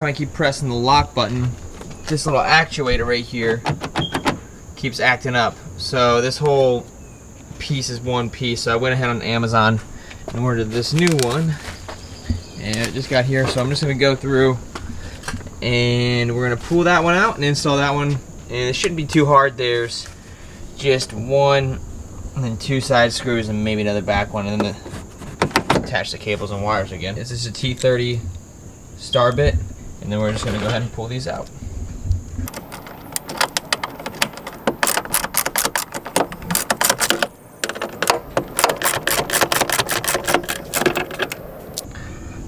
I keep pressing the lock button, this little actuator right here keeps acting up. So this whole piece is one piece. So I went ahead on Amazon and ordered this new one, and it just got here. So I'm just gonna go through and we're gonna pull that one out and install that one. And it shouldn't be too hard. There's just one and then two side screws and maybe another back one, and then attach the cables and wires again. This is a T30 star bit. And then we're just gonna go ahead and pull these out.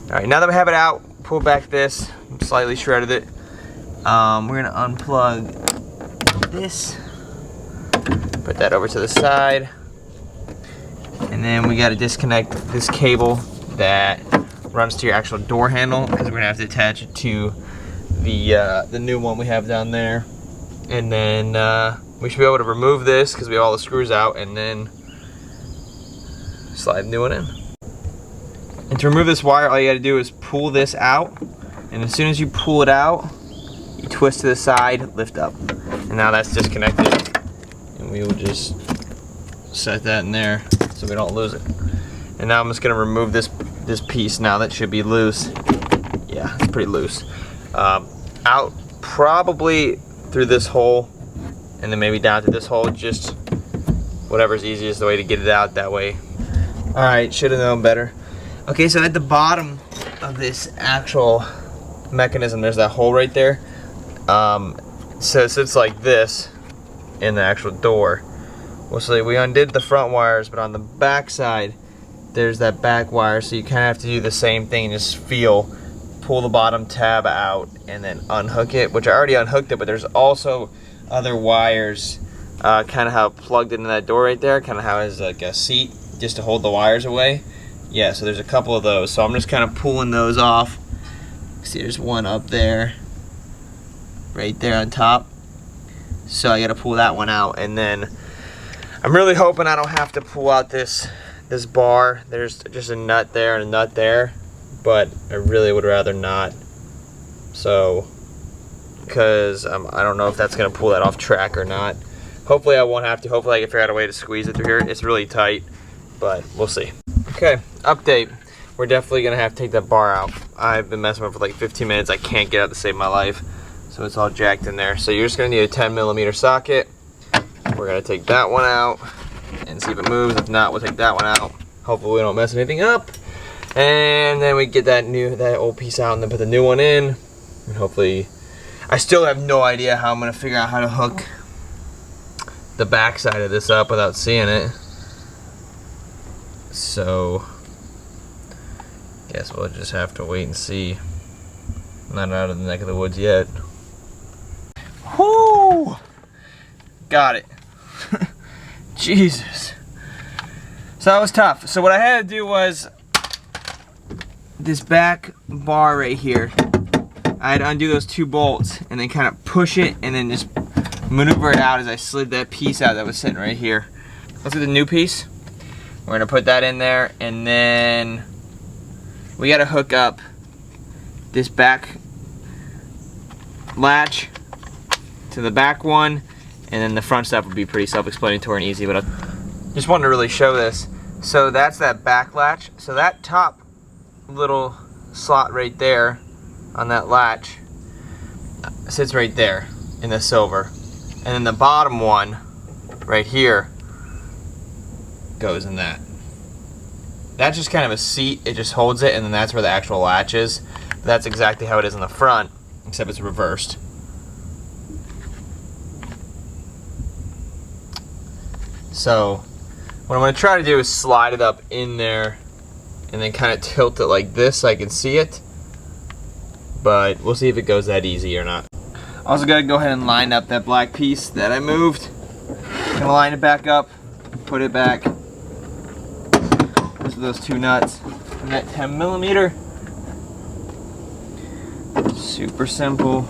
All right, now that we have it out, pull back this, slightly shredded it. We're gonna unplug this, put that over to the side, and then we gotta disconnect this cable that runs to your actual door handle, because we're gonna have to attach it to the new one we have down there. And then we should be able to remove this because we have all the screws out, and then slide the new one in. And to remove this wire, all you gotta do is pull this out, and as soon as you pull it out, you twist to the side, lift up, and now that's disconnected. And we will just set that in there so we don't lose it. And now I'm just gonna remove this piece now. That should be loose. Yeah, it's pretty loose. Out probably through this hole, and then maybe down to this hole. Just whatever's easiest the way to get it out that way. All right, should have known better. Okay, so at the bottom of this actual mechanism, there's that hole right there. So it sits like this in the actual door. Well, so we undid the front wires, but on the back side, there's that back wire, so you kind of have to do the same thing and just pull the bottom tab out and then unhook it, which I already unhooked it, but there's also other wires, kind of how plugged into that door right there, kind of how it's like a seat just to hold the wires away. Yeah, so there's a couple of those, so I'm just kind of pulling those off. See, there's one up there, right there on top, so I got to pull that one out. And then I'm really hoping I don't have to pull out this bar. There's just a nut there and a nut there, but I really would rather not. So, because I don't know if that's gonna pull that off track or not. Hopefully I won't have to. Hopefully I can figure out a way to squeeze it through here. It's really tight, but we'll see. Okay, update. We're definitely gonna have to take that bar out. I've been messing with it for like 15 minutes. I can't get out to save my life. So it's all jacked in there. So you're just gonna need a 10mm socket. We're gonna take that one out and see if it moves. If not, we'll take that one out. Hopefully we don't mess anything up. And then we get that old piece out and then put the new one in. And hopefully, I still have no idea how I'm gonna figure out how to hook the back side of this up without seeing it. So, guess we'll just have to wait and see. Not out of the neck of the woods yet. Whoo! Got it. Jesus. So that was tough. So what I had to do was this back bar right here. I had to undo those two bolts and then kind of push it and then just maneuver it out as I slid that piece out that was sitting right here. Let's do the new piece. We're gonna put that in there, and then we gotta hook up this back latch to the back one, and then the front stuff would be pretty self-explanatory and easy, but I just wanted to really show this. So that's that back latch. So that top little slot right there on that latch sits right there in the silver. And then the bottom one right here goes in that. That's just kind of a seat. It just holds it, and then that's where the actual latch is. But that's exactly how it is in the front, except it's reversed. So what I'm going to try to do is slide it up in there and then kind of tilt it like this so I can see it. But we'll see if it goes that easy or not. Also got to go ahead and line up that black piece that I moved. I'm going to line it back up, put it back. Those are those two nuts. And that 10mm. Super simple.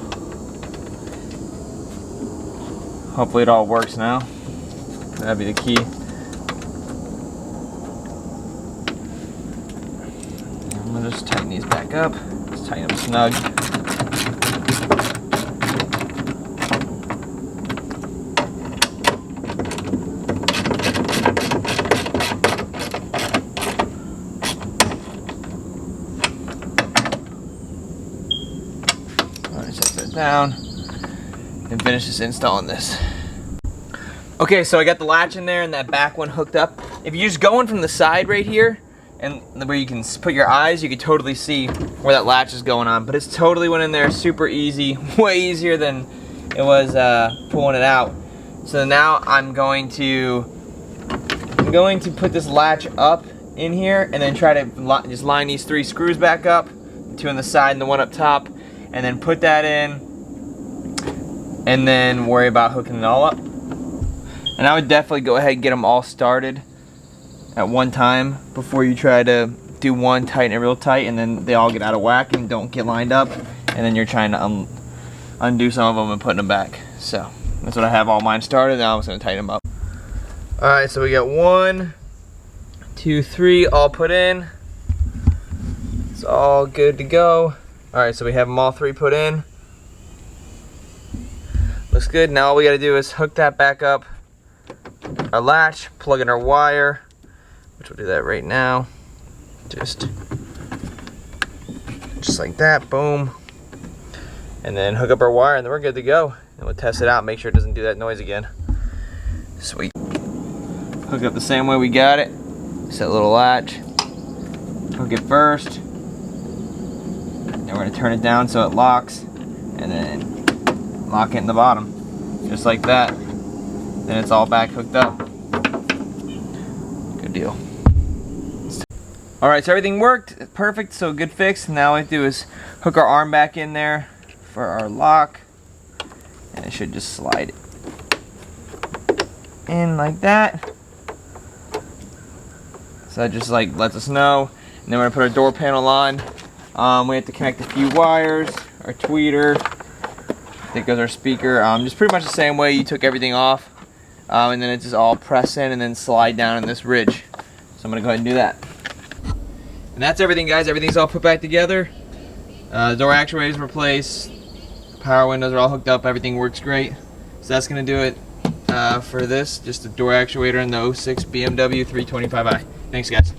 Hopefully it all works now. That'd be the key. I'm gonna just tighten these back up. Let's tighten them snug. set it down and finish this installing this. Okay, so I got the latch in there and that back one hooked up. If you just go in from the side right here, and where you can put your eyes, you can totally see where that latch is going on. But it's totally went in there super easy, way easier than it was pulling it out. So now I'm going to put this latch up in here and then try to just line these 3 screws back up, the 2 on the side and the 1 up top, and then put that in, and then worry about hooking it all up. And I would definitely go ahead and get them all started at one time before you try to do one, tighten it real tight, and then they all get out of whack and don't get lined up, and then you're trying to undo some of them and putting them back. So that's what I have all mine started. Now I'm just going to tighten them up. Alright, so we got 1, 2, 3 all put in. It's all good to go. Alright, so we have them all 3 put in. Looks good. Now all we got to do is hook that back up, our latch, plug in our wire, which we'll do that right now. Just like that, boom. And then hook up our wire and then we're good to go. And we'll test it out, make sure it doesn't do that noise again. Sweet. Hook up the same way we got it. Set a little latch. Hook it first. Then we're gonna turn it down so it locks. And then lock it in the bottom. Just like that. Then it's all back hooked up. Good deal. Alright, so everything worked. Perfect, so good fix. Now what we do is hook our arm back in there for our lock. And it should just slide in like that. So that just like lets us know. And then we're gonna put our door panel on. We have to connect a few wires, our tweeter. I think goes our speaker. Just pretty much the same way you took everything off. And then it's just all press in and then slide down in this ridge. So I'm gonna go ahead and do that. And that's everything, guys. Everything's all put back together. The door actuators replaced. Power windows are all hooked up. Everything works great. So that's gonna do it for this. Just the door actuator and the 06 BMW 325i. Thanks, guys.